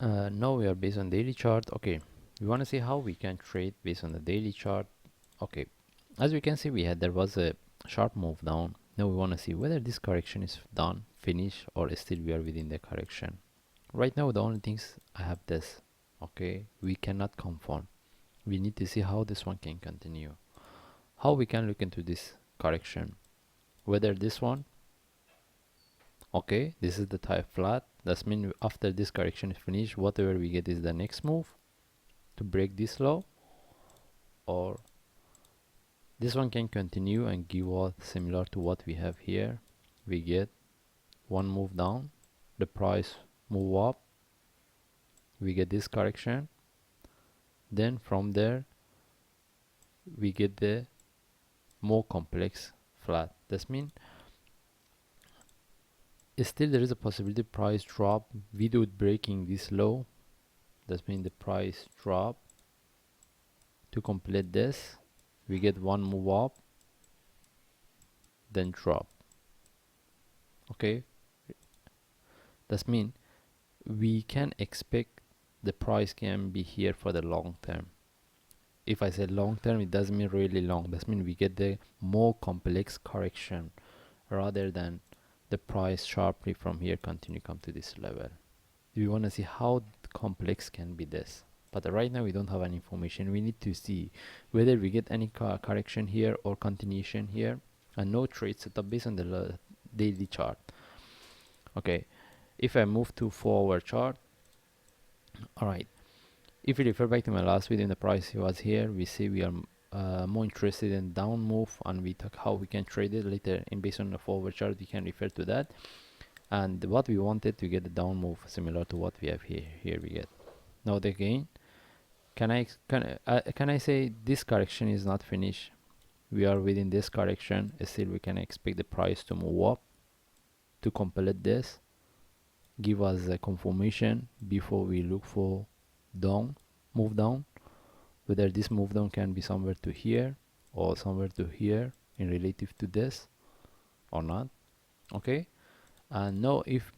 Now we are based on daily chart. Okay, we want to see how we can trade based on the daily chart. Okay, as we can see, there was a sharp move down. Now we want to see whether this correction is done, finished, or still we are within the correction. Right now, the only things I have this. Okay, we cannot confirm. We need to see how this one can continue. How we can look into this correction. Whether this one, okay, this is the type flat. That means after this correction is finished, whatever we get is the next move to break this low, or this one can continue and give us similar to what we have here. We get one move down, the price move up, we get this correction, then from there we get the more complex flat. That means still there is a possibility price drop without breaking this low. That means the price drop to complete this. We get one move up, then drop. Okay, that means we can expect the price can be here for the long term. If I say long term, it doesn't mean really long. That means we get the more complex correction rather than the price sharply from here continue come to this level. We want to see how complex can be this, but right now we don't have any information. We need to see whether we get any correction here or continuation here, and no trade setup based on the daily chart. Okay, if I move to 4-hour chart, all right, if we refer back to my last video, the price was here. We see we are more interested in down move, and we talk how we can trade it later. In based on the 4-hour chart, we can refer to that. And what we wanted to get the down move similar to what we have here. Here we get. Now again, can I say this correction is not finished? We are within this correction. Still, we can expect the price to move up to complete this. Give us a confirmation before we look for down, move down. Whether this move down can be somewhere to here or somewhere to here in relative to this or not. Okay, and now if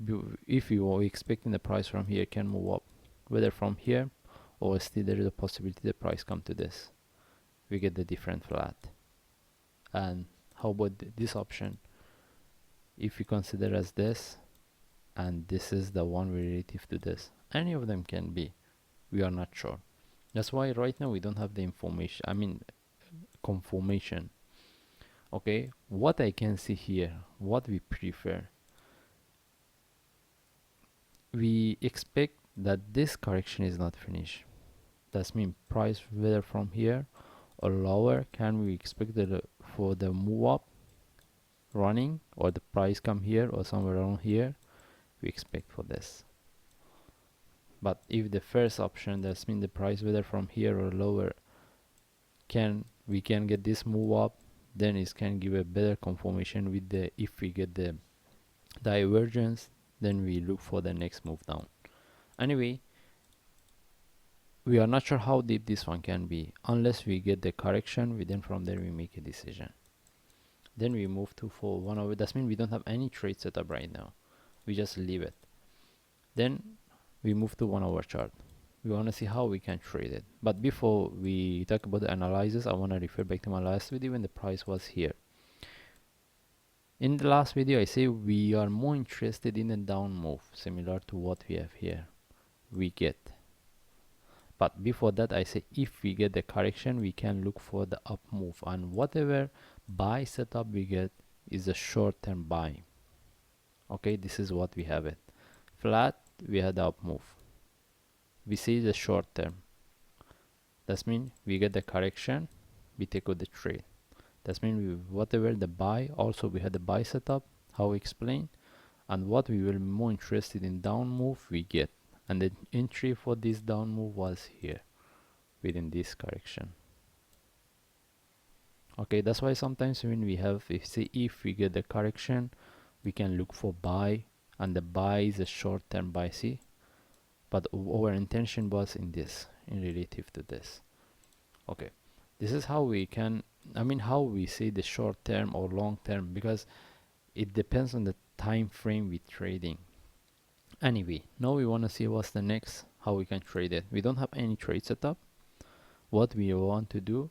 you are expecting the price from here can move up, whether from here or still there is a possibility the price come to this, we get the different flat. And how about this option? If we consider as this, and this is the one relative to this, any of them can be, we are not sure. That's why right now we don't have the information, I mean confirmation. Okay, what I can see here, what we prefer, we expect that this correction is not finished. That means price whether from here or lower, can we expect that for the move up running, or the price come here or somewhere around here, we expect for this. But if the first option, that means the price whether from here or lower, we can get this move up, then it can give a better confirmation with the, if we get the divergence, then we look for the next move down. Anyway, we are not sure how deep this one can be unless we get the correction. Then from there we make a decision. Then we move to for 1 hour. That means we don't have any trade setup right now, we just leave it. Then we move to 1 hour chart. We want to see how we can trade it. But before we talk about the analysis, I want to refer back to my last video when the price was here. In the last video I say we are more interested in a down move similar to what we have here, we get. But before that I say if we get the correction, we can look for the up move, and whatever buy setup we get is a short term buy. Okay, this is what we have it. Flat, we had the up move. We see the short term. That means we get the correction, we take out the trade. That means whatever the buy, also we had the buy setup, how we explain, and what we will be more interested in down move we get. And the entry for this down move was here within this correction. Okay, that's why sometimes when we have, if we get the correction, we can look for buy, and the buy is a short term buy, see, but our intention was in this, in relative to this. Okay, this is how we can, I mean how we say the short term or long term, because it depends on the time frame with trading. Anyway, now we want to see what's the next. how we can trade it. We don't have any trade setup. What we want to do,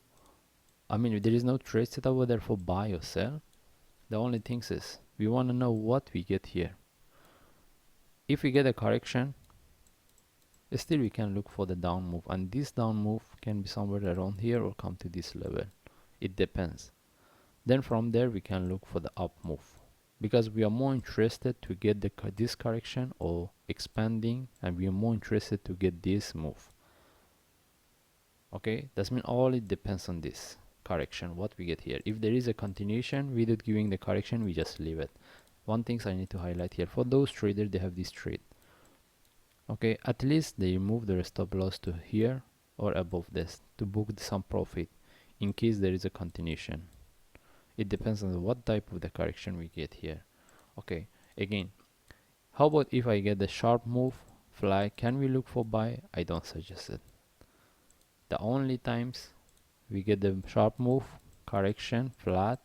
I mean, there is no trade setup whether for buy or sell. The only thing is we want to know what we get here. If we get a correction, still we can look for the down move, and this down move can be somewhere around here or come to this level. It depends. Then from there we can look for the up move, because we are more interested to get this correction or expanding, and we are more interested to get this move. Okay, that means all it depends on this correction, what we get here. If there is a continuation without giving the correction, we just leave it. One thing I need to highlight here, for those traders, they have this trade. Okay, at least they move their stop loss to here or above this to book some profit in case there is a continuation. It depends on what type of the correction we get here. Okay, again, how about if I get the sharp move flag, can we look for buy? I don't suggest it. The only times we get the sharp move, correction, flat,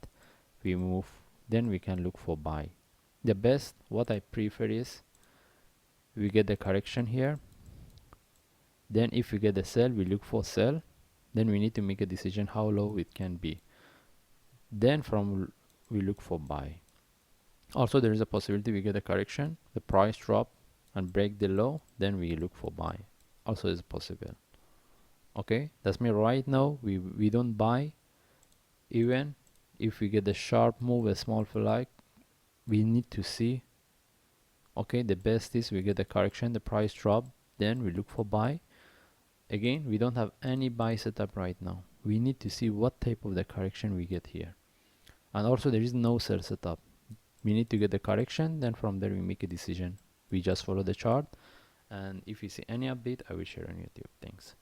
we move, then we can look for buy. The best, what I prefer is we get the correction here, then if we get the sell, we look for sell, then we need to make a decision how low it can be, then from we look for buy. Also there is a possibility we get a correction, the price drop and break the low, then we look for buy, also is possible. Okay, that's me. Right now we don't buy. Even if we get a sharp move, a small flag, we need to see. Okay, the best is we get a correction, the price drop, then we look for buy. Again, we don't have any buy setup right now. We need to see what type of the correction we get here. And also there is no sell setup. We need to get the correction, then from there we make a decision. We just follow the chart, and if you see any update, I will share on YouTube. Thanks.